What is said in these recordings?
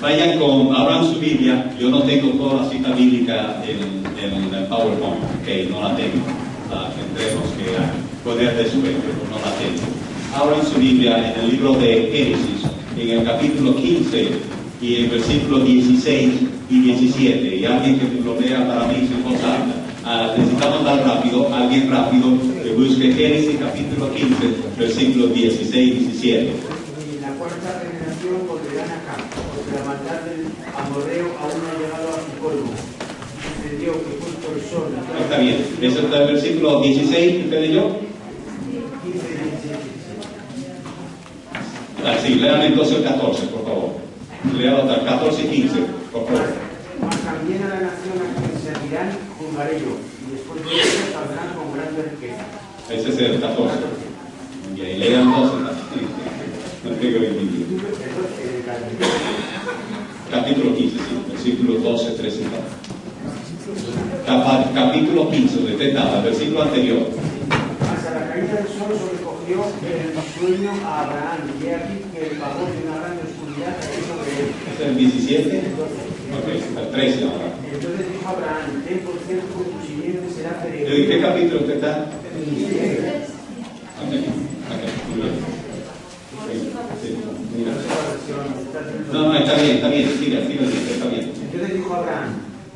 Vayan abran su Biblia. Yo no tengo toda la cita bíblica en el PowerPoint, okay, no la tengo. Tendremos que poner después, pero no la tengo. Abran su Biblia en el libro de Génesis, en el capítulo 15 y el versículo 16 y 17. Y alguien que lo lea para mí sin voz alta. Necesitamos dar rápido, alguien rápido que busque Génesis capítulo 15, versículos 16 y 17. En la cuarta generación volverán acá, porque la maldad del amorreo aún no ha llegado a su colmo. Entendió que puesto el sol. Está bien, ese es el versículo 16 que usted leyó. 15 y 16. Sí, lean entonces el 14, por favor. Lean hasta el 14 y 15, por favor. Mas también a la nación a quien servirán juzgaré yo, y después de ello saldrán con grande riqueza. Ese es el 14. Y ahí lean entonces. No tengo entendido. Capítulo 15, sí, versículo 12, 13 y 14. Capítulo 15, de el versículo anterior. Hasta la caída del sol sobrecogió el sueño a Abraham, y he aquí que el pavor de una gran oscuridad cayó sobre él. ¿Es el 17? Ok, el 13 ahora. Entonces dijo Abraham: ten por cierto que tu simiente será peregrina. ¿En qué capítulo usted está? Ok, muy bien. No, está bien, siga, está bien. Entonces dijo Abraham: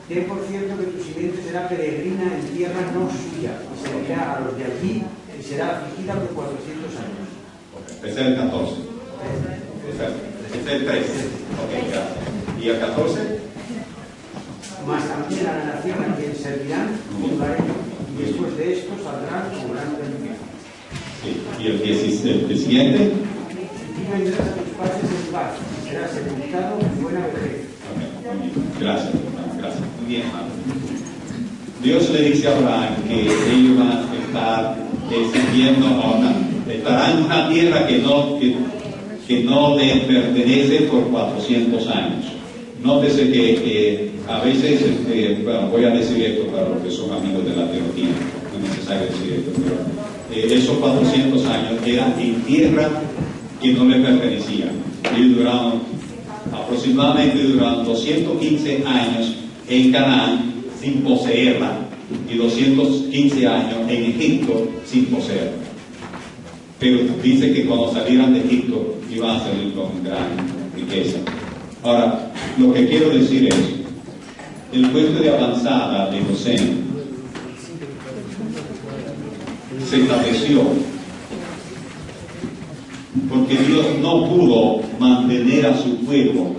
ten por cierto que tu simiente será peregrina en tierra no suya, y servirá a los de allí, y será afligida por 400 años. Okay. Ese es el 14. Ese es el 13. Ok, gracias. ¿Y el 14? Mas también a la nación a quien servirán, juzgaré yo, y después de esto saldrán con gran riqueza. Sí. ¿Y el siguiente? Y tú vendrás a tus padres en paz, y serás sepultado en buena vejez. Okay. Gracias, gracias. Muy bien, hermano. Dios le dice a Abraham que ellos van a estar sirviendo ahora, estarán en una tierra que no les pertenece por 400 años. Nótese que a veces, bueno, voy a decir esto para los que son amigos de la teología, no es necesario decir esto, pero esos 400 años eran en tierra que no les pertenecía. Ellos aproximadamente duraron 215 años en Canaán sin poseerla y 215 años en Egipto sin poseerla. Pero dice que cuando salieran de Egipto iban a salir con gran riqueza. Ahora, lo que quiero decir es, el puesto de avanzada de Gosén se estableció porque Dios no pudo mantener a su pueblo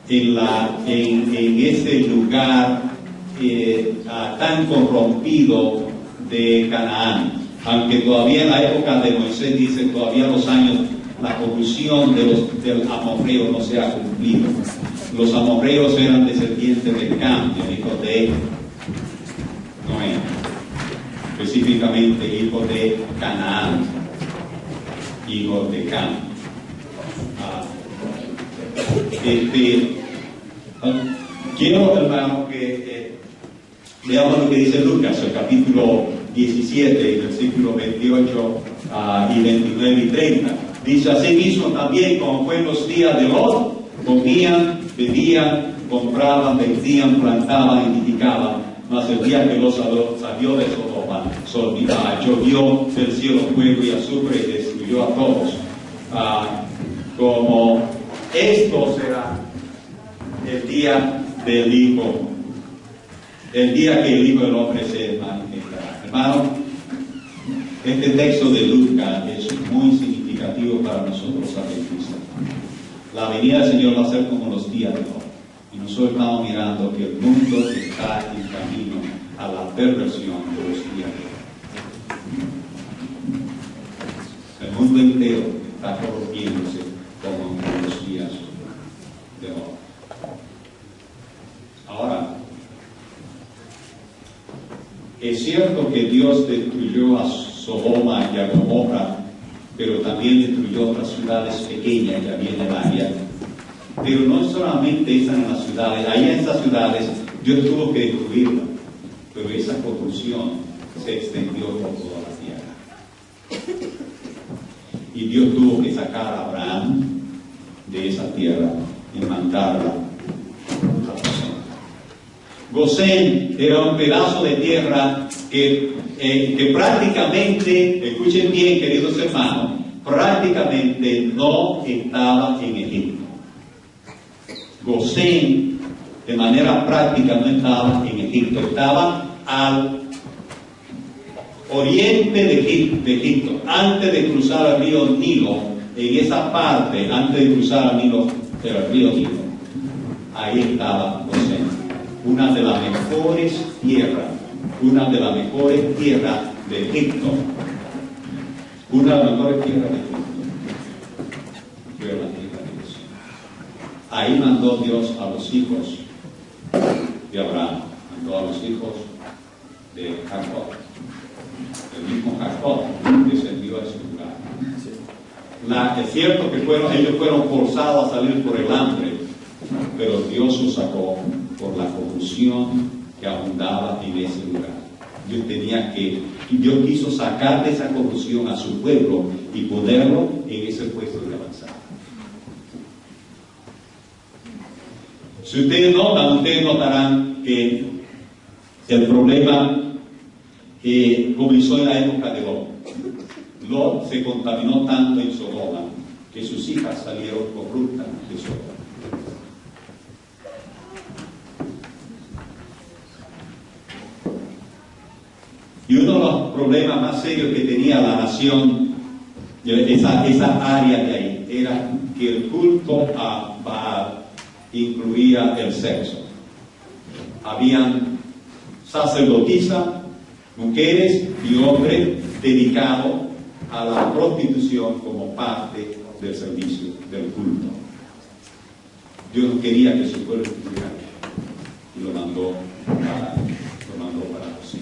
en ese lugar tan corrompido de Canaán. Aunque todavía en la época de Moisés dice todavía los años, la corrupción del amorreo no se ha cumplido. Los amorreos eran descendientes de Cam, hijo de Noé, específicamente hijo de Canaán, hijo de Cam. Quiero, hermano, que veamos lo que dice Lucas, el capítulo 17, versículos 28 y 29 y 30. Dice: asimismo también, como fue en los días de Lot, comían, bebían, compraban, vendían, plantaban, edificaban. Mas el día que Lot salió de Sodoma, llovió del cielo fuego y azufre y destruyó a todos. Como esto será el día del Hijo, el día que el Hijo del Hombre se manifestará. Hermano, este texto de Lucas es muy significativo para nosotros adventistas. La venida del Señor va a ser como los días de Lot. Y nosotros estamos mirando que el mundo está en camino a la perversión de los días de Lot. El mundo entero está corrompiéndose como en los días de Lot. Ahora, es cierto que Dios destruyó a Sodoma y a Gomorra, pero también destruyó otras ciudades pequeñas que había en el área. Pero no solamente están en las ciudades, ahí en esas ciudades Dios tuvo que destruirlas, pero esa corrupción se extendió por toda la tierra. Y Dios tuvo que sacar a Abraham de esa tierra en mandarla a Gosén. Gosén era un pedazo de tierra que prácticamente, escuchen bien queridos hermanos, prácticamente no estaba en Egipto. Gosén de manera práctica no estaba en Egipto, estaba al oriente de Egipto, antes de cruzar el río Nilo, en esa parte, antes de cruzar el río Nilo, ahí estaba Gosén, una de las mejores tierras de Egipto, una de las mejores tierras de Egipto, fue la tierra de Dios. Ahí mandó Dios a los hijos de Abraham, mandó a los hijos de Jacob. El mismo Jacob descendió a ese lugar. Es cierto que ellos fueron forzados a salir por el hambre, pero Dios los sacó por la corrupción que abundaba en ese lugar. Dios quiso sacar de esa corrupción a su pueblo y ponerlo en ese puesto de avanzada. Si ustedes notarán que el problema comenzó en la época de Lot. Lot se contaminó tanto en Sodoma que sus hijas salieron corruptas de Sodoma. Y uno de los problemas más serios que tenía la nación, esa área de ahí, era que el culto a Baal incluía el sexo. Habían sacerdotisas, mujeres y hombres dedicados a la prostitución como parte del servicio del culto. Dios no quería que su pueblo estuviera y lo mandó para José.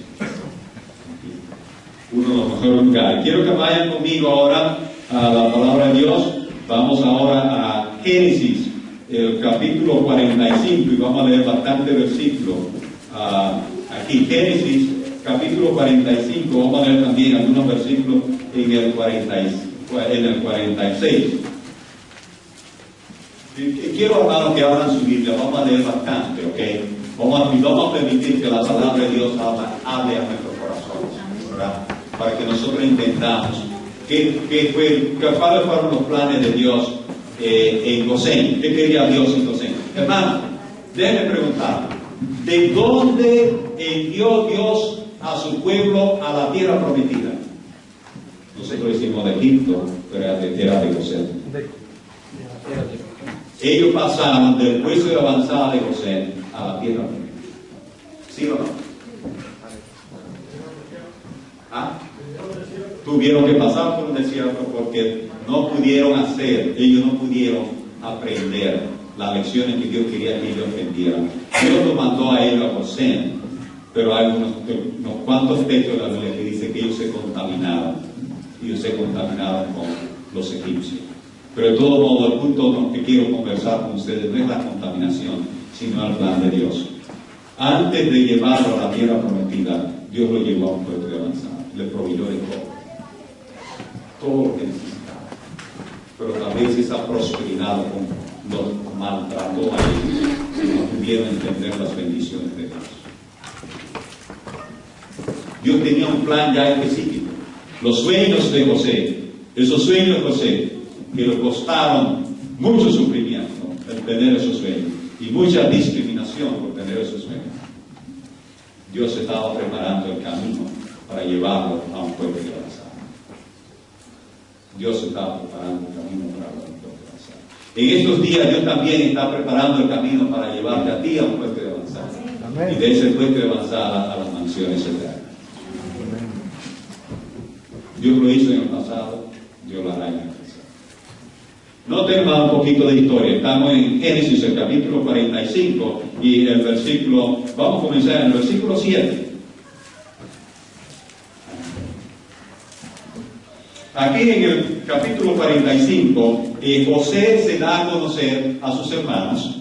Uno de los mejores lugares. Quiero que vayan conmigo ahora a la palabra de Dios. Vamos ahora a Génesis, el capítulo 45, y vamos a leer bastante versículos aquí. Génesis capítulo 45, vamos a leer también algunos versículos en el 46. Quiero, hermanos, que abran su Biblia, vamos a leer bastante, ¿ok? Vamos a permitir que la palabra de Dios hable a nuestros corazones, ¿verdad? Para que nosotros entendamos cuáles fueron los planes de Dios en Gosén. ¿Qué quería Dios en Gosén? Hermano, déjenme preguntar, ¿de dónde envió Dios a su pueblo a la tierra prometida? Nosotros decimos de Egipto, pero era de Gosén. Ellos pasaron del puesto de avanzada de Gosén a la tierra prometida. ¿Sí o no? ¿Ah? Tuvieron que pasar por un desierto porque ellos no pudieron aprender las lecciones que Dios quería que ellos aprendieran. Dios los mandó a ellos a Gosén, pero hay unos cuantos textos de la Biblia que dice que ellos se contaminaron con los egipcios. Pero de todo modo, el punto que quiero conversar con ustedes no es la contaminación, sino el plan de Dios. Antes de llevarlo a la tierra prometida, Dios lo llevó a un puerto de avanzada, le proveyó de todo lo que necesitaba. Pero tal vez esa prosperidad los maltrató a ellos y no pudieron entender las bendiciones de Dios. Dios tenía un plan ya específico. Los sueños de José, esos sueños de José, que le costaron mucho sufrimiento el tener esos sueños y mucha discriminación por tener esos sueños. Dios estaba preparando el camino para llevarlo a un pueblo de avanzada. Dios estaba preparando el camino para llevarlo a un pueblo de avanzada. En estos días Dios también está preparando el camino para llevarte a ti a un pueblo de avanzada. Amén. Y de ese pueblo de avanzada a las mansiones eternas. Dios lo hizo en el pasado, Dios lo hará en el presente. Noten un poquito de historia. Estamos en Génesis, el capítulo 45, y el versículo, vamos a comenzar en el versículo 7. Aquí en el capítulo 45, José se da a conocer a sus hermanos,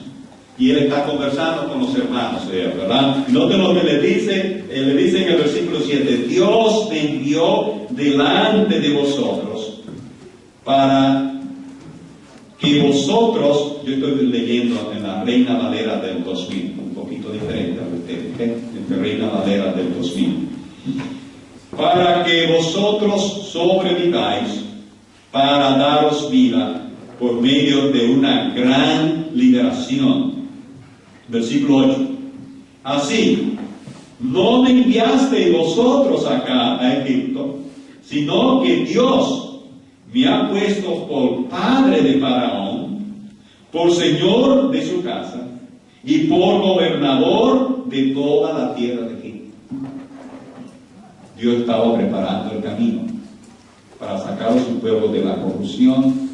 y él está conversando con los hermanos de él, ¿verdad? Noten lo que le dice en el versículo 7, Dios me envió delante de vosotros para que vosotros, yo estoy leyendo en la Reina Valera del 2000, un poquito diferente a ustedes, entre Reina Valera del 2000, para que vosotros sobreviváis para daros vida por medio de una gran liberación. Versículo 8. Así, no me enviasteis vosotros acá a Egipto, sino que Dios me ha puesto por padre de Faraón, por señor de su casa y por gobernador de toda la tierra de Egipto. Dios estaba preparando el camino para sacar a su pueblo de la corrupción,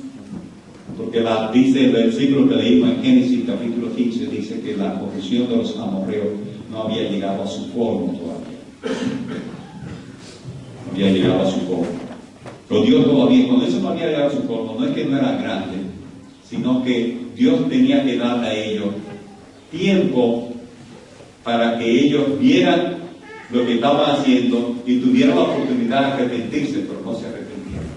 porque dice el versículo que leímos en Génesis capítulo 15, dice que la corrupción de los amorreos no había llegado a su colmo todavía. No había llegado a su colmo. Pero Dios todavía, cuando eso no había llegado a su colmo, no es que no era grande, sino que Dios tenía que darle a ellos tiempo para que ellos vieran lo que estaban haciendo y tuvieran la oportunidad de arrepentirse, pero no se arrepintieron.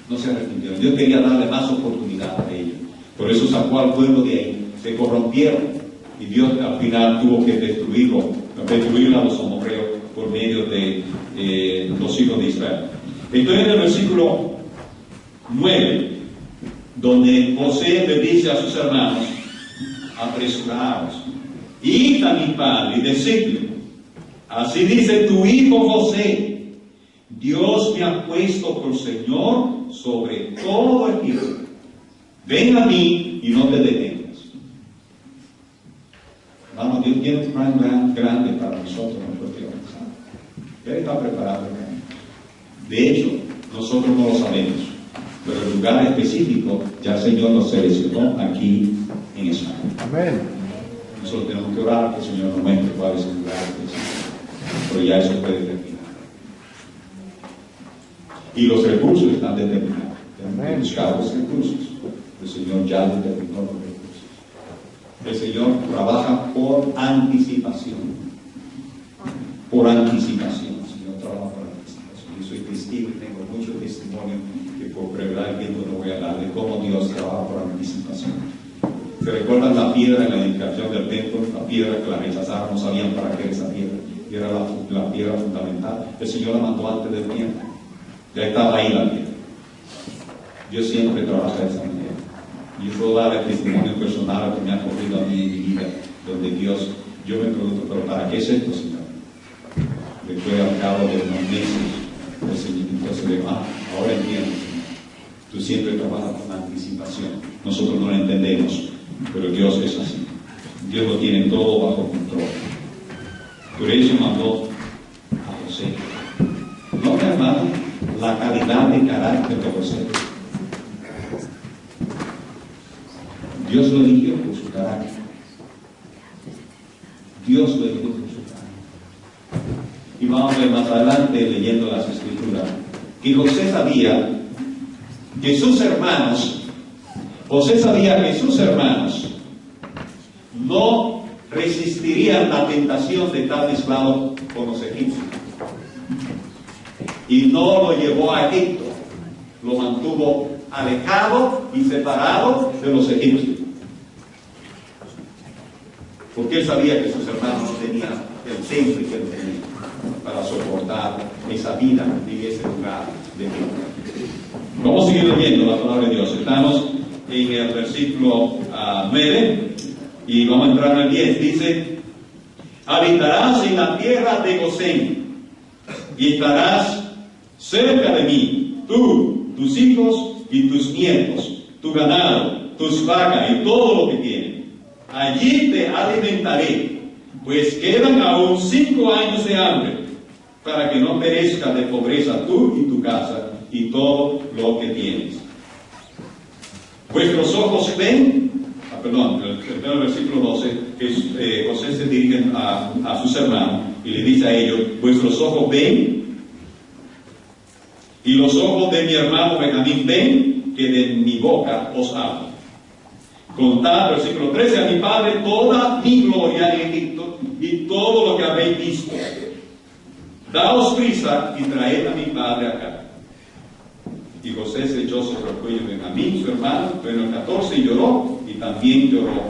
No se arrepintieron. Dios quería darle más oportunidad a ellos. Por eso sacó al pueblo de ahí. Se corrompieron y Dios al final tuvo que destruir a los amorreos por medio de los hijos de Israel. Entonces en el versículo 9, donde José le dice a sus hermanos: apresuraos, id a mi padre y decidle: así dice tu hijo José, Dios me ha puesto por Señor sobre todo Egipto. Ven a mí y no te detengas. Vamos, Dios tiene un plan grande para nosotros, Él está preparado. De hecho, nosotros no lo sabemos, pero el lugar específico ya el Señor nos seleccionó aquí en España. Amén. Nosotros tenemos que orar que el Señor nos muestre cuál es el lugar específico, pero ya eso fue determinado. Y los recursos están determinados. Tenemos que buscar los recursos. El Señor ya determinó los recursos. El Señor trabaja por anticipación. Por anticipación. El Señor trabaja por anticipación. Yo soy testigo y tengo mucho testimonio que por brevedad tiempo no voy a dar de cómo Dios trabaja por anticipación. ¿Se recuerdan la piedra en la edificación del templo? La piedra que la rechazaron, no sabían para qué era esa piedra. Y era la piedra fundamental. El Señor la mandó antes del tiempo. Ya estaba ahí la piedra. Dios siempre trabaja de esa manera. Yo puedo dar el testimonio personal que me ha ocurrido a mí en mi vida, donde Dios, yo me pregunto, ¿pero para qué es esto, Señor? Después, al cabo de unos meses, el Señor entonces le va, ahora entiendo, Señor. Tú siempre trabajas con anticipación. Nosotros no lo entendemos, pero Dios es así. Dios lo tiene todo bajo control. Por eso mandó a José. No, hermano, la calidad de carácter de José. Dios lo eligió por su carácter. Dios lo eligió por su carácter. Y vamos a ver más adelante, leyendo las Escrituras, que José sabía que sus hermanos no resistirían la tentación de estar mezclados con los egipcios. Y no lo llevó a Egipto, lo mantuvo alejado y separado de los egipcios. Porque él sabía que sus hermanos tenían el temple que él tenía para soportar esa vida en ese lugar de vida. Vamos a seguir leyendo la palabra de Dios. Estamos en el versículo 9 y vamos a entrar en el 10. Dice: habitarás en la tierra de Gosén y estarás cerca de mí, tú, tus hijos y tus nietos, tu ganado, tus vacas y todo lo que tienen. Allí te alimentaré, pues quedan aún 5 años de hambre, para que no perezcas de pobreza tú y tu casa y todo lo que tienes. Vuestros ojos ven, el versículo 12, que José se dirige a sus hermanos y le dice a ellos: vuestros ojos ven, y los ojos de mi hermano Benjamín ven, que de mi boca os hablo. Contad, versículo 13, a mi padre toda mi gloria en Egipto y todo lo que habéis visto. Daos prisa y traed a mi padre acá. Y José se echó sobre el cuello de Benjamín, su hermano, en el 14, y lloró, y también lloró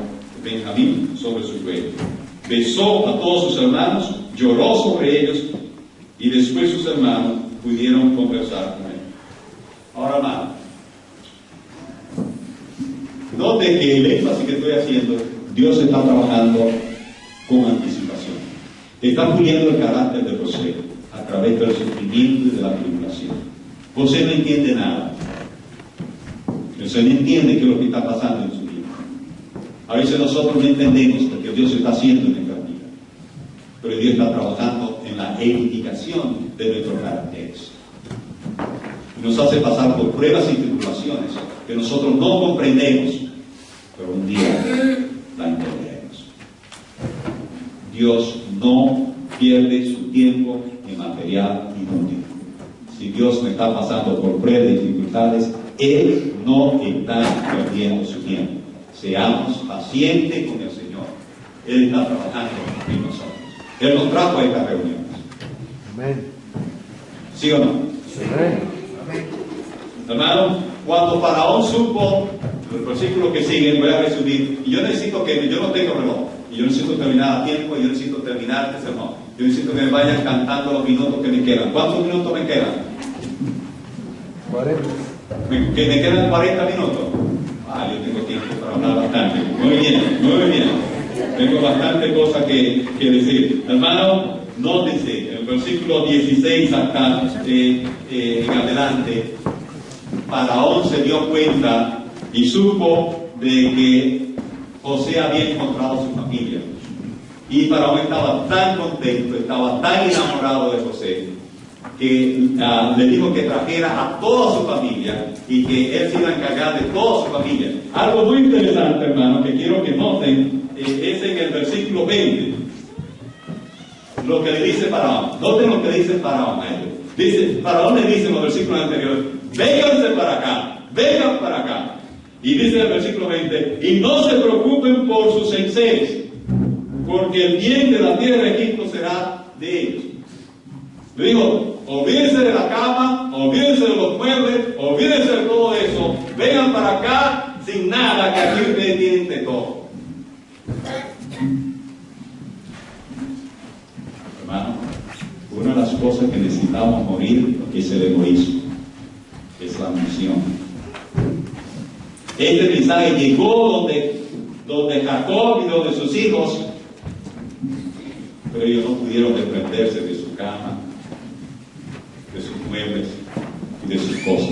Benjamín sobre su cuello. Besó a todos sus hermanos, lloró sobre ellos, y después sus hermanos pudieron conversar con él. Ahora, hermano, note que el énfasis que estoy haciendo, Dios está trabajando con anticipación. Está puliendo el carácter de José a través del sufrimiento y de la tribulación. José no entiende nada. José no entiende qué es lo que está pasando en su vida. A veces nosotros no entendemos lo que Dios está haciendo en nuestra vida. Pero Dios está trabajando en la edificación de nuestros caracteres. Y nos hace pasar por pruebas y tribulaciones que nosotros no comprendemos, pero un día la entenderemos. Dios no pierde su tiempo en material inútil. Si Dios me está pasando por pruebas y dificultades, Él no está perdiendo su tiempo. Seamos pacientes con el Señor. Él está trabajando en nosotros. Él nos trajo a estas reuniones. Amén. ¿Sí o no? Amén. Hermano, cuando Faraón supo, el versículo que sigue, voy a resumir, y yo no tengo reloj, y yo necesito terminar a tiempo, y yo necesito terminar este sermón. Yo necesito que me vayan cantando los minutos que me quedan. ¿Cuántos minutos me quedan? 40. ¿Que me quedan 40 minutos? Yo tengo tiempo para hablar bastante. Muy bien. Tengo bastante cosas que decir. Hermano, nótese, el versículo 16 hasta en adelante, Faraón se dio cuenta y supo de que José había encontrado a su familia. Y Faraón estaba tan contento, estaba tan enamorado de José, que le dijo que trajera a toda su familia y que él se iba a encargar de toda su familia. Algo muy interesante, hermano, que quiero que noten, es en el versículo 20, lo que le dice Faraón. Noten lo que dice Faraón a ellos. Faraón le dice en los versículos anteriores: vénganse para acá, vengan para acá. Y dice en el versículo 20: y no se preocupen por sus enseres, porque el bien de la tierra de Egipto será de ellos. Le digo, olvídense de la cama, olvídense de los muebles, olvídense de todo eso, vengan para acá sin nada, que aquí ustedes tienen de todo. Hermano, una de las cosas que necesitamos morir es el egoísmo, es la ambición. Este mensaje llegó donde Jacob y donde sus hijos, pero ellos no pudieron desprenderse de su cama, de sus muebles y de sus cosas.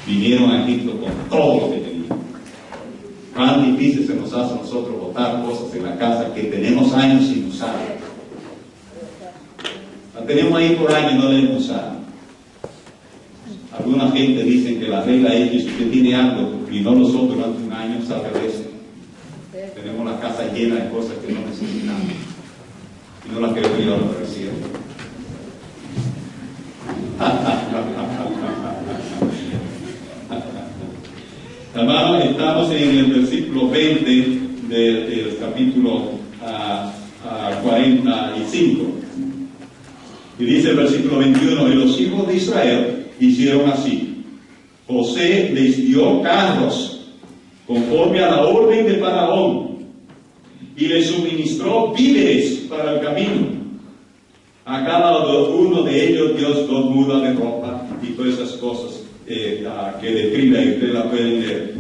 Vinieron a Egipto con todo lo que tenían. Cuán difícil se nos hace a nosotros botar cosas en la casa que tenemos años sin usar. La tenemos ahí por años y no la hemos usado. Alguna gente dice que la regla es que si usted tiene algo y no lo usó durante un año, es al revés. Tenemos la casa llena de cosas que no necesitamos y no las queremos llevar a la recién. Hermano, estamos en el versículo 20 del capítulo 45. Y dice el versículo 21: y los hijos de Israel hicieron así. José les dio carros conforme a la orden de Faraón y les suministró víveres para el camino. A cada uno de ellos dio 2 mudas de ropa y todas esas cosas que describe, y ustedes la pueden leer,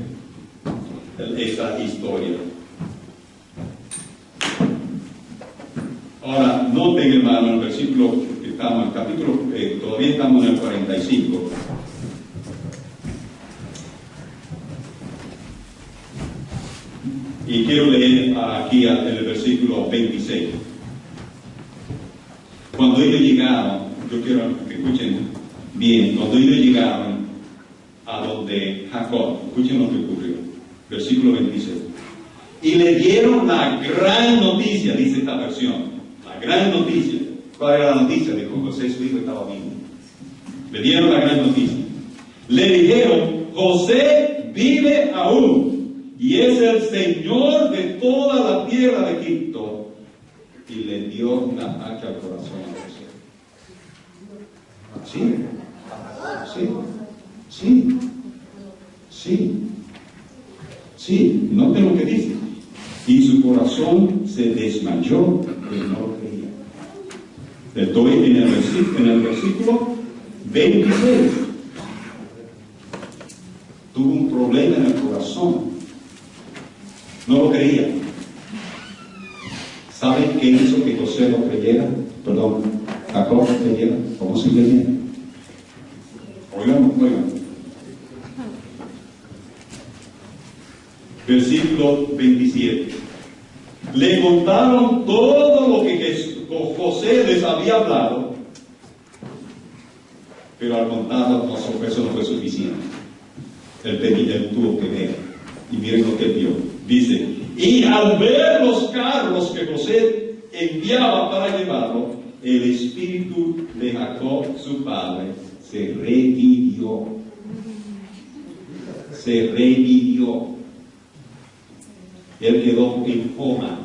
esa historia. Ahora, noten, hermano, el versículo que estamos, el capítulo, todavía estamos en el 45. Y quiero leer aquí en el versículo 26. Cuando ellos llegaron, yo quiero que escuchen bien, cuando ellos llegaron a donde Jacob, escuchen lo que ocurrió, versículo 26. Y le dieron la gran noticia, dice esta versión, la gran noticia. ¿Cuál era la noticia? De que José, su hijo, estaba vivo. Le dieron la gran noticia. Le dijeron: José vive aún y es el Señor de toda la tierra de Egipto. Y le dio un ataque al corazón a José. Sí. Sí, sí, sí, noten lo que dice. Y su corazón se desmayó y no lo creía. Estoy en el versículo 26. Tuvo un problema en el corazón. No lo creía. ¿Saben qué hizo que José lo creyera? Perdón, Jacob lo creyera. ¿Cómo se creía? Oigan. Versículo 27. Le contaron todo lo que José les había hablado, pero al contarlo, eso no fue suficiente. Él tuvo que ver. Y miren lo que él vio. Dice, y al ver los carros que José enviaba para llevarlo, el espíritu de Jacob, su padre, se revivió. Se revivió. Él quedó en coma.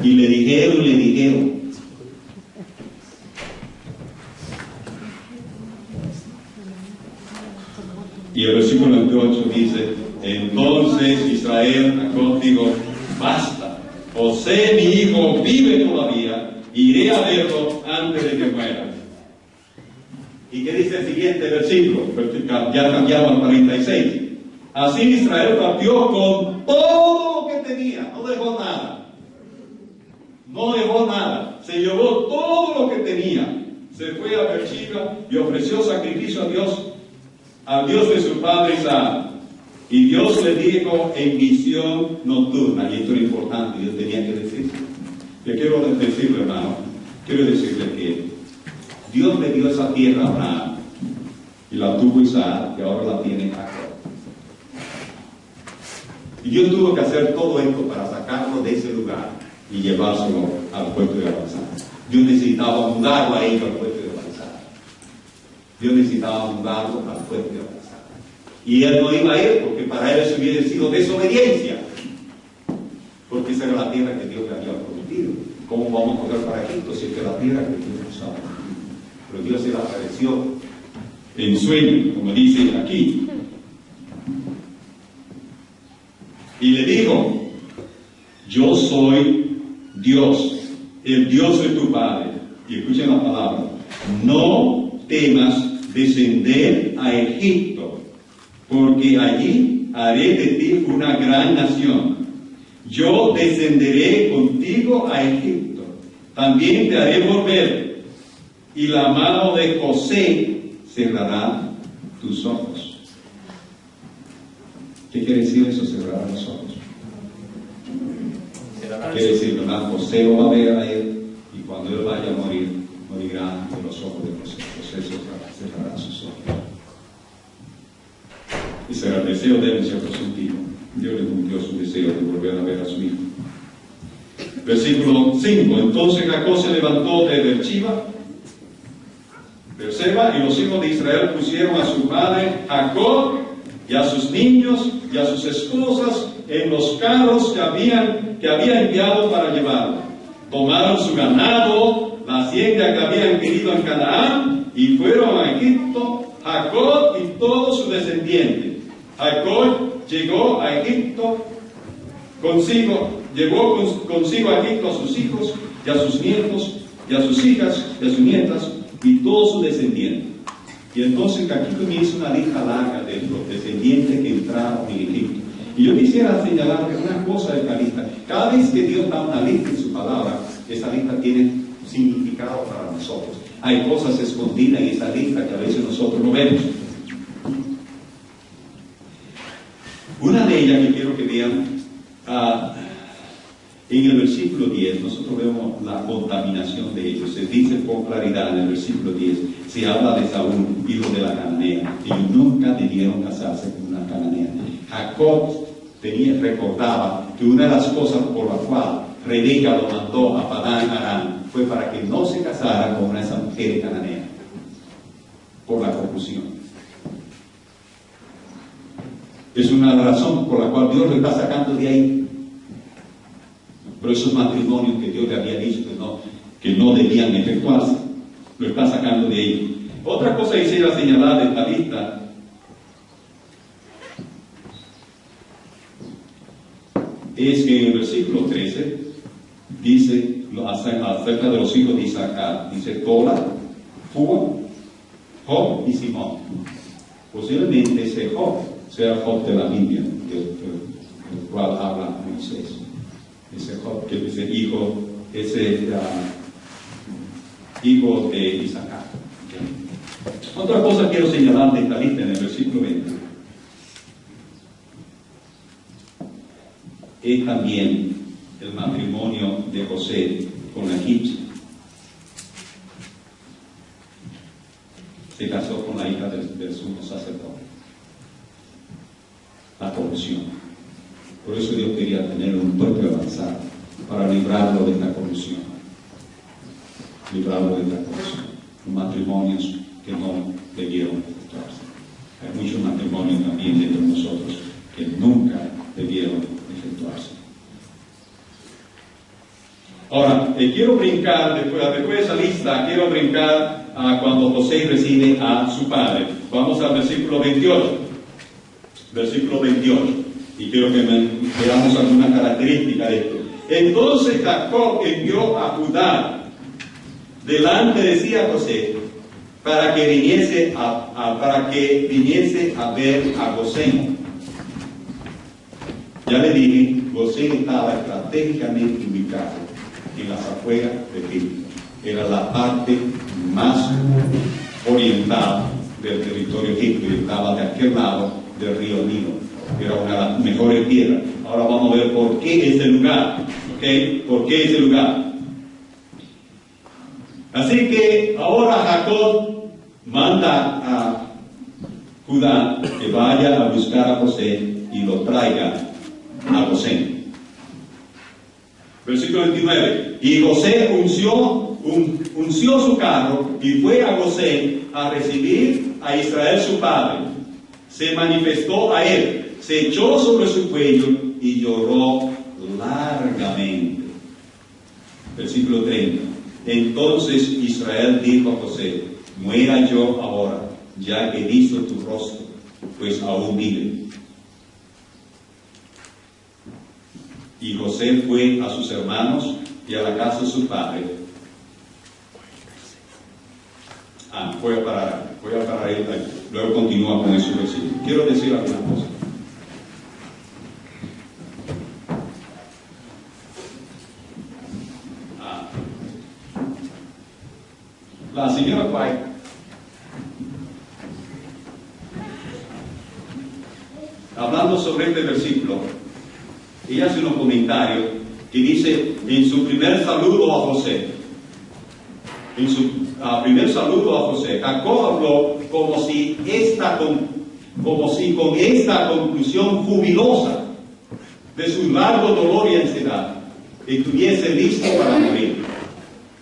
Y le dijeron. Y el versículo 28 dice, entonces Israel, Jacob dijo, basta, José mi hijo vive todavía, iré a verlo antes de que muera. ¿Y qué dice el siguiente versículo? Ya cambiamos al 46. Así Israel partió con todo lo que tenía, no dejó nada. No dejó nada, se llevó todo lo que tenía. Se fue a Beersheba y ofreció sacrificio a Dios, al Dios de su padre Isaac. Y Dios le dijo en visión nocturna, y esto es importante, Dios tenía que decir. Yo quiero decirle, hermano, quiero decirle que Dios le dio esa tierra a Abraham, y la tuvo Isaac, y ahora la tiene Jacob. Y Dios tuvo que hacer todo esto para sacarlo de ese lugar y llevárselo al puerto de Avanzada. Dios necesitaba mudarlo a ellos al puerto de Avanzada. Dios necesitaba mudarlo al puerto de Avanzada. Y él no iba a ir porque para él eso hubiera sido desobediencia. Porque esa era la tierra que Dios le había prometido. ¿Cómo vamos a poder para Egipto si es que la tierra que Dios nos ha prometido? Pero Dios se le apareció en sueño, como dice aquí. Y le dijo, yo soy Dios, el Dios de tu padre. Y escuchen la palabra, no temas descender a Egipto, porque allí haré de ti una gran nación. Yo descenderé contigo a Egipto, también te haré volver, y la mano de José cerrará tus ojos. ¿Qué quiere decir eso? Cerrar los ojos. Quiere decir, ¿verdad? José lo va a ver a él, y cuando él vaya a morir, morirá de los ojos de José. José cerrará sus ojos. Ese era el deseo de él en cierto sentido. Dios le cumplió su deseo de volver a ver a su hijo. Versículo 5. Entonces Jacob se levantó de Beersheba, y los hijos de Israel pusieron a su padre Jacob y a sus niños y a sus esposas en los carros que había enviado para llevarlo. Tomaron su ganado, la hacienda que habían adquirido en Canaán, y fueron a Egipto, Jacob y todos sus descendientes. Jacob llegó a Egipto llevó consigo a Egipto a sus hijos y a sus nietos y a sus hijas y a sus nietas y todos sus descendientes. Y entonces aquí comienza una lista larga de los descendientes que entraron en Egipto. Y yo quisiera señalar que una cosa de esta lista, cada vez que Dios da una lista en su palabra, esa lista tiene significado para nosotros. Hay cosas escondidas en esa lista que a veces nosotros no vemos. Una de ellas que quiero que vean, en el versículo 10, nosotros vemos la contaminación de ellos. Se dice con claridad en el versículo 10, se habla de Saúl, hijo de la cananea. Ellos nunca debieron casarse con una cananea. Jacob recordaba que una de las cosas por la cual Rebeca lo mandó a Padán Aram fue para que no se casara con una de esas mujeres cananeas, por la confusión. Es una razón por la cual Dios lo está sacando de ahí. Pero esos matrimonios que Dios le había dicho que no debían efectuarse. lo está sacando de ahí. Otra cosa que quisiera señalar de esta lista es que en el versículo 13 dice acerca de los hijos de Isaacar, dice Tola, Fua, Job y Simón. Posiblemente ese Job sea Job de la Biblia, del cual habla Moisés. Ese Job, que es el hijo, hijo de Isaacar. Okay. Otra cosa quiero señalar de esta lista en el versículo 20 es también el matrimonio de José con la egipcia. Se casó con la hija del sumo sacerdote. La corrupción. Por eso Dios quería tener un pueblo avanzado para librarlo de esta corrupción. Librarlo de esta corrupción. Matrimonios que no debieron efectuarse. Hay muchos matrimonios también dentro de nosotros que nunca debieron efectuarse. Ahora, quiero brincar, después de esa lista, quiero brincar a cuando José recibe a su padre. Vamos al versículo 28. Versículo 28. Y quiero que veamos alguna característica de esto. Entonces Jacob envió a Judá delante de sí a José para que viniese a ver a Gosén. Ya le dije, Gosén estaba estratégicamente ubicado en las afueras de Egipto. Era la parte más oriental del territorio egipcio y estaba de aquel lado del río Nilo. Era una de las mejores tierras. Ahora vamos a ver por qué ese lugar. ¿Okay? ¿Por qué ese lugar? Así que ahora Jacob manda a Judá que vaya a buscar a José y lo traiga a Gosén. Versículo 29. Y José unció su carro y fue a Gosén a recibir a Israel su padre. Se manifestó a él, se echó sobre su cuello y lloró largamente. Versículo 30. Entonces Israel dijo a José: muera yo ahora, ya que he visto tu rostro, pues aún vive. Y José fue a sus hermanos y a la casa de su padre. Voy a parar ahí. Luego continúa con ese versículo. Quiero decir alguna cosa. La señora White hablando sobre este versículo, ella hace unos comentarios que dice en su primer saludo a José, Jacob habló como si con esta conclusión jubilosa de su largo dolor y ansiedad estuviese listo para morir.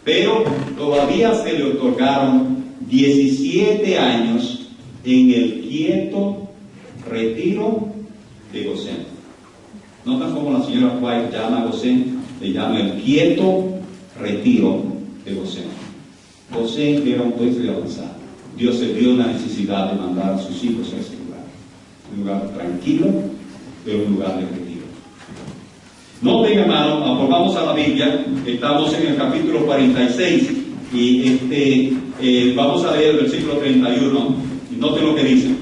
Pero todavía se le otorgaron 17 años en el quieto retiro de Gosén. ¿Notan cómo la señora White llama a Gosén? Le llama el quieto retiro de Gosén. Gosén era un pueblo de avanzado. Dios se vio la necesidad de mandar a sus hijos a ese lugar. Un lugar tranquilo, pero un lugar de retiro. No tengan hermano, volvamos a la Biblia. Estamos en el capítulo 46 y vamos a leer el versículo 31. Y noten lo que dice.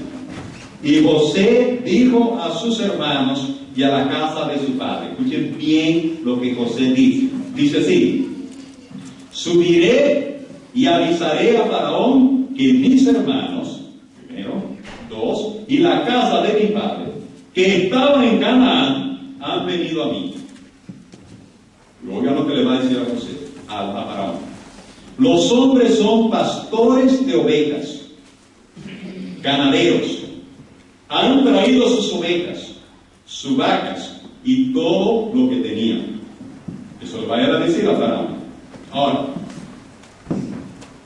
Y José dijo a sus hermanos y a la casa de su padre. Escuchen bien lo que José dice. Dice así: subiré y avisaré a Faraón que mis hermanos, primero, dos, y la casa de mi padre, que estaban en Canaán, han venido a mí. Oigan lo que le va a decir a José, a Faraón. Los hombres son pastores de ovejas, ganaderos. Han traído sus ovejas, sus vacas y todo lo que tenían. Eso le vaya a decir a Faraón. Ahora,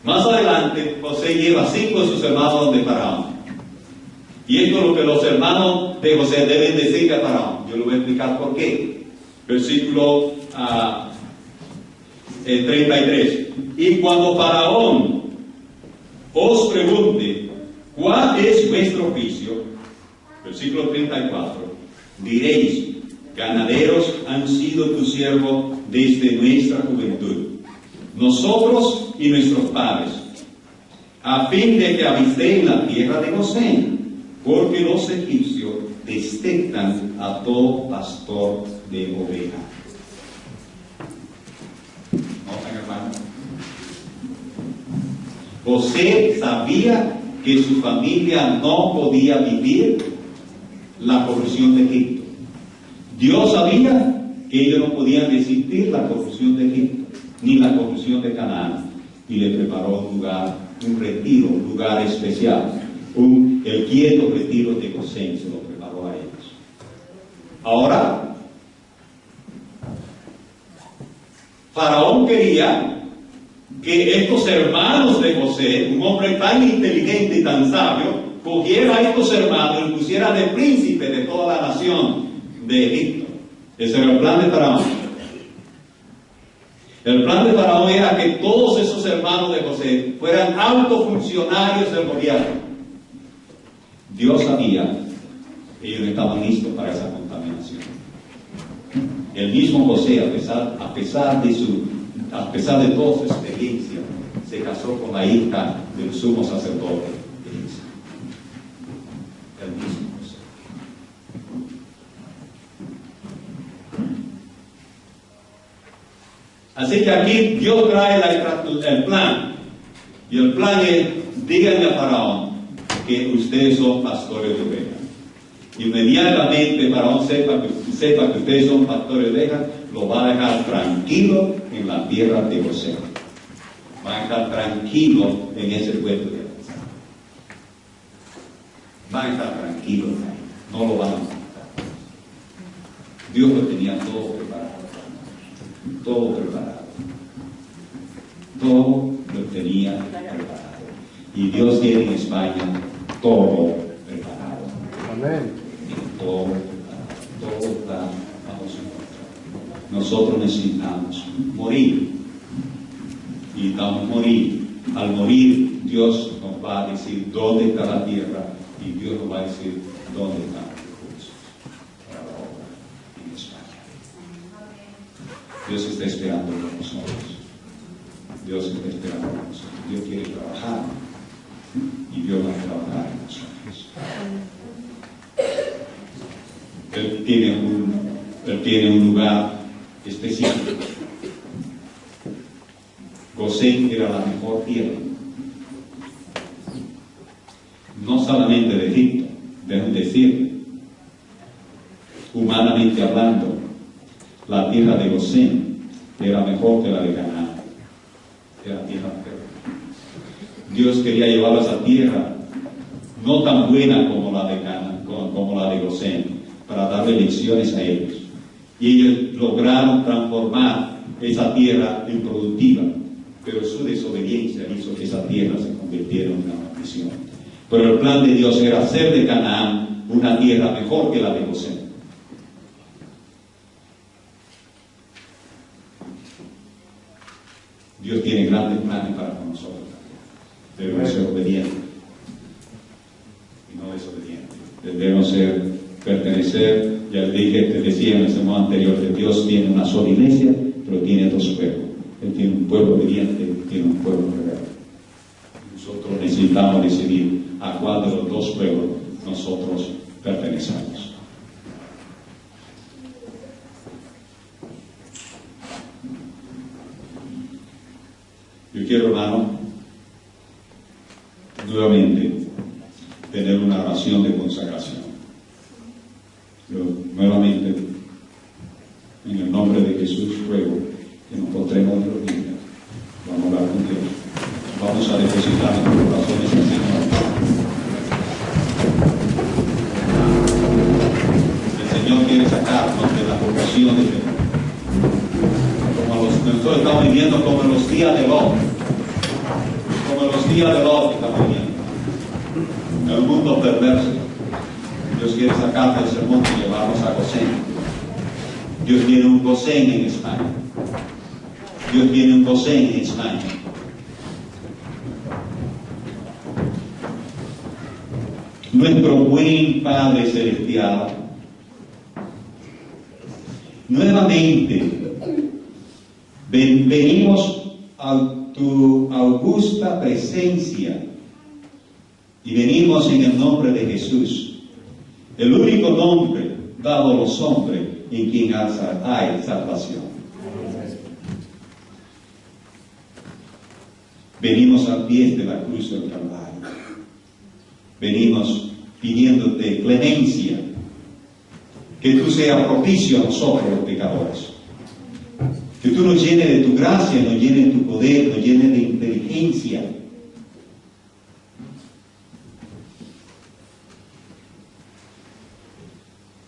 más adelante, José lleva 5 de sus hermanos donde Faraón. Y esto es lo que los hermanos de José deben decirle a Faraón. Yo le voy a explicar por qué. Versículo 33. Y cuando Faraón os pregunte, ¿cuál es vuestro oficio? Versículo 34. Diréis, ganaderos han sido tu siervo desde nuestra juventud, nosotros y nuestros padres, a fin de que habité la tierra de Gosén, porque los egipcios detestan a todo pastor de ovejas. ¿Notan, hermano? José sabía que su familia no podía vivir la corrupción de Egipto. Dios sabía que ellos no podían resistir la corrupción de Egipto, ni la corrupción de Canaán, y le preparó un lugar, un retiro, un lugar especial. El quieto retiro de Gosén se lo preparó a ellos. Ahora, Faraón quería que estos hermanos de José, un hombre tan inteligente y tan sabio, cogiera a estos hermanos y pusiera de príncipe de toda la nación de Egipto. Ese era el plan de Faraón. El plan de Faraón era que todos esos hermanos de José fueran altos funcionarios del gobierno. Dios sabía que ellos no estaban listos para esa contaminación. El mismo José, a pesar de toda su experiencia, se casó con la hija del sumo sacerdote. El mismo José. Así que aquí Dios trae el plan. Y el plan es, díganle a Faraón que ustedes son pastores de ovejas. Inmediatamente Faraón sepa que ustedes son pastores de ovejas, lo va a dejar tranquilo en la tierra de José. Va a estar tranquilo en ese pueblo de José. Va a estar tranquilo ahí. No lo van a matar. Dios lo tenía todo preparado. Todo preparado. Todo lo tenía preparado. Y Dios tiene en España todo preparado. Amén. Todo preparado. Todo está bajo su control. Nosotros necesitamos morir. Y necesitamos morir. Al morir, Dios nos va a decir dónde está la tierra y Dios nos va a decir dónde están los recursos para la obra en España. Dios está esperando por nosotros. Dios está esperando por nosotros. Dios quiere trabajar y Dios va a trabajar en nosotros. Él tiene un lugar específico. Gosén era la mejor tierra, no solamente de Egipto, deben decir, humanamente hablando, la tierra de Gosén era mejor que la de Canaán. Era tierra mejor. Dios quería llevar a esa tierra no tan buena como la de Canaán, como la de Gosén, para darle lecciones a ellos. Y ellos lograron transformar esa tierra en productiva, pero su desobediencia hizo que esa tierra se convirtiera en una maldición. Pero el plan de Dios era hacer de Canaán una tierra mejor que la de Gosén. Dios tiene grandes planes para con nosotros, debemos ser obedientes y no desobedientes. Debemos pertenecer, ya te decía en el sermón anterior, que Dios tiene una sola iglesia, pero tiene dos pueblos. Él tiene un pueblo obediente, tiene un pueblo rebelde. Nosotros necesitamos decidir a cuál de los dos pueblos nosotros pertenecemos. Yo quiero, hermano, nuevamente tener una oración de consagración. Yo nuevamente, en el nombre de Jesús, ruego que nos postremos de rodillas. Vamos a hablar con Dios. Vamos a depositar nuestros corazones al Señor. El Señor quiere sacarnos de las ocasiones nosotros estamos viviendo como en los días de Lot. Como en los días de Lot que estamos viviendo. En el mundo perverso. Dios quiere sacarnos de ese mundo y llevarnos a Gosén. Dios tiene un Gosén en España. Dios tiene un Gosén en España. nuestro buen Padre Celestial, nuevamente venimos a tu augusta presencia y venimos en el nombre de Jesús, el único nombre dado a los hombres en quien hay salvación. Venimos a pies de la cruz del Calvario. Venimos pidiéndote clemencia, que tú seas propicio a nosotros los pecadores. Que tú nos llenes de tu gracia, nos llenes de tu poder, nos llenes de inteligencia.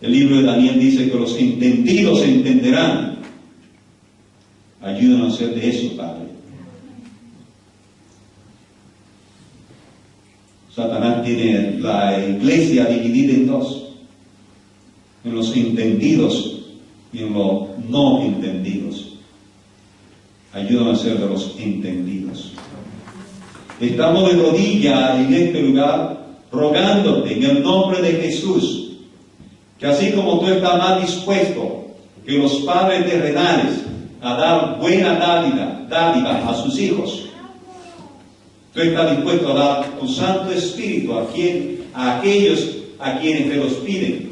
El libro de Daniel dice que los entendidos entenderán. Ayúdanos a hacer de eso, Padre. Satanás tiene la iglesia dividida en dos, en los entendidos y en los no entendidos. Ayúdanos a ser de los entendidos. Estamos de rodillas en este lugar, rogándote en el nombre de Jesús, que así como tú estás más dispuesto que los padres terrenales a dar buena dádiva a sus hijos, tú estás dispuesto a dar tu Santo Espíritu a aquellos a quienes te los piden.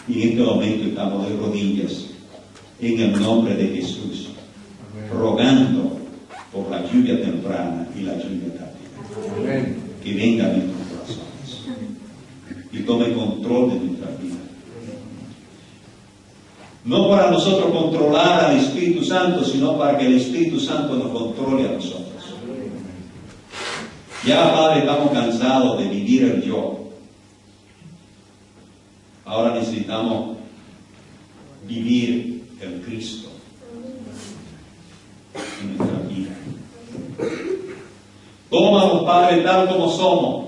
Y en este momento estamos de rodillas en el nombre de Jesús, rogando por la lluvia temprana y la lluvia tardía. Que venga a nuestros corazones y tome control de nuestra vida. No para nosotros controlar al Espíritu Santo, sino para que el Espíritu Santo nos controle a nosotros. Ya, Padre, estamos cansados de vivir el yo. Ahora necesitamos vivir el Cristo en nuestra vida. Tómanos, Padre, tal como somos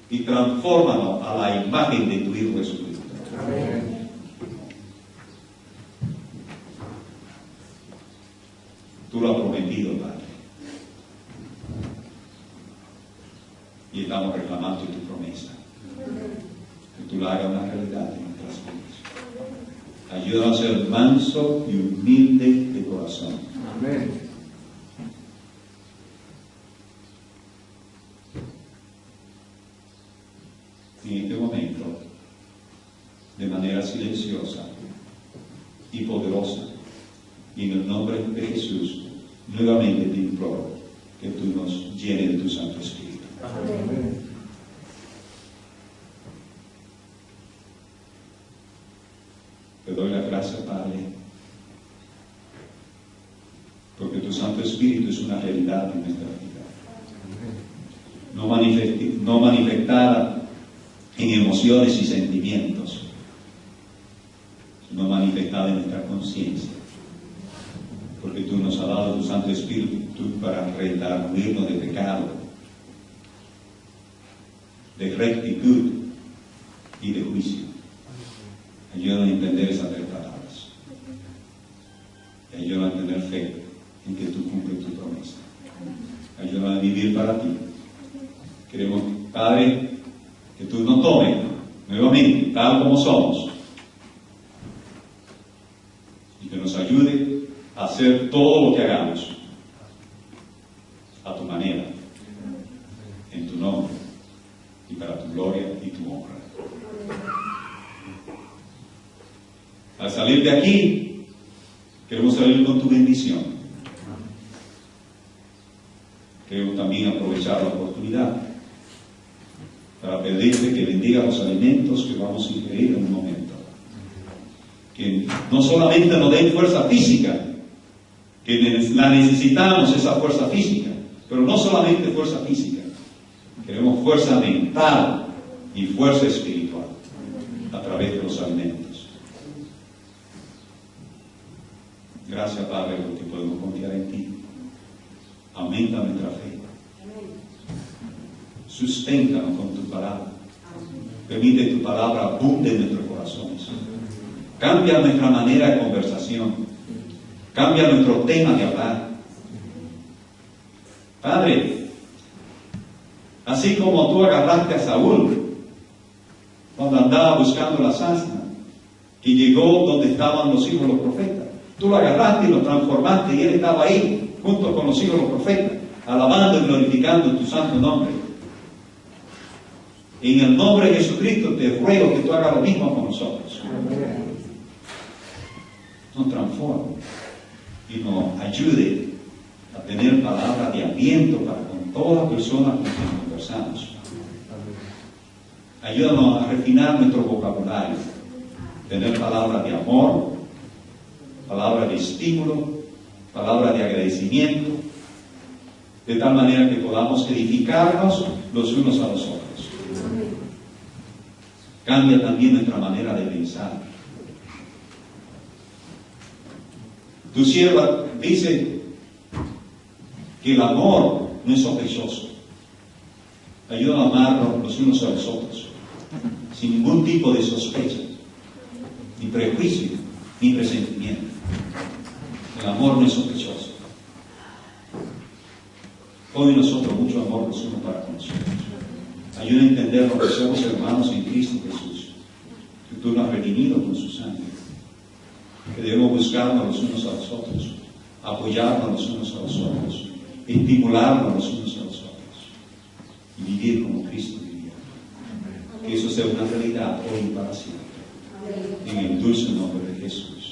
y transfórmanos a la imagen de tu Hijo Jesucristo. Amén. Tú lo has prometido, Padre. Y estamos reclamando tu promesa. Que tú la hagas una realidad en nuestras vidas. Ayúdanos a ser manso y humilde de corazón. Amén. En este momento, de manera silenciosa y poderosa, y en el nombre de Jesús, nuevamente te imploro que tú nos llenes de tu Santo Espíritu. Amén. Te doy la gracia, Padre, porque tu Santo Espíritu es una realidad en nuestra vida. No manifestada en emociones y sentimientos, sino manifestada en nuestra conciencia. Porque tú nos has dado tu Santo Espíritu para redarguirnos de pecado, de rectitud y de juicio. Ayúdanos a entender esas tres palabras. Y ayúdanos a tener fe en que tú cumples tu promesa. Ayúdanos a vivir para ti. Queremos, Padre, que tú nos tomes nuevamente, tal como somos, y que nos ayude a hacer todo lo que hagamos a tu manera, en tu nombre, y para tu gloria y tu honra. Al salir de aquí, queremos salir con tu bendición. Queremos también aprovechar la oportunidad para pedirte que bendiga los alimentos que vamos a ingerir en un momento. Que no solamente nos den fuerza física, que la necesitamos, esa fuerza física, pero no solamente fuerza física. Queremos fuerza mental y fuerza espiritual a través de los alimentos. Gracias, Padre, porque podemos confiar en ti. Aumenta nuestra fe. Susténtanos con tu palabra. Permite que tu palabra abunde en nuestros corazones. Cambia nuestra manera de conversación. Cambia nuestro tema de hablar. Padre, así como tú agarraste a Saúl cuando andaba buscando la asna, que llegó donde estaban los hijos de los profetas. Tú lo agarraste y lo transformaste y él estaba ahí, junto con los hijos de los profetas, alabando y glorificando tu santo nombre. En el nombre de Jesucristo te ruego que tú hagas lo mismo con nosotros. Nos transforme y nos ayude a tener palabras de aliento para con todas las personas con quienes conversamos. Ayúdanos a refinar nuestro vocabulario, tener palabras de amor, palabras de estímulo, palabras de agradecimiento, de tal manera que podamos edificarnos los unos a los otros. Cambia también nuestra manera de pensar. Tu sierva dice que el amor no es sospechoso. Ayúdanos a amarnos los unos a los otros, sin ningún tipo de sospecha, ni prejuicio, ni resentimiento. El amor no es sospechoso. Pon en nosotros mucho amor los unos para con nosotros. Ayuda a entendernos que somos hermanos en Cristo Jesús, que tú nos has redimido con su sangre, que debemos buscarnos los unos a los otros, apoyarnos los unos a los otros, estimularnos los unos a los otros y vivir como Cristo vivía. Que eso sea una realidad hoy y para siempre. En el dulce nombre de Jesús.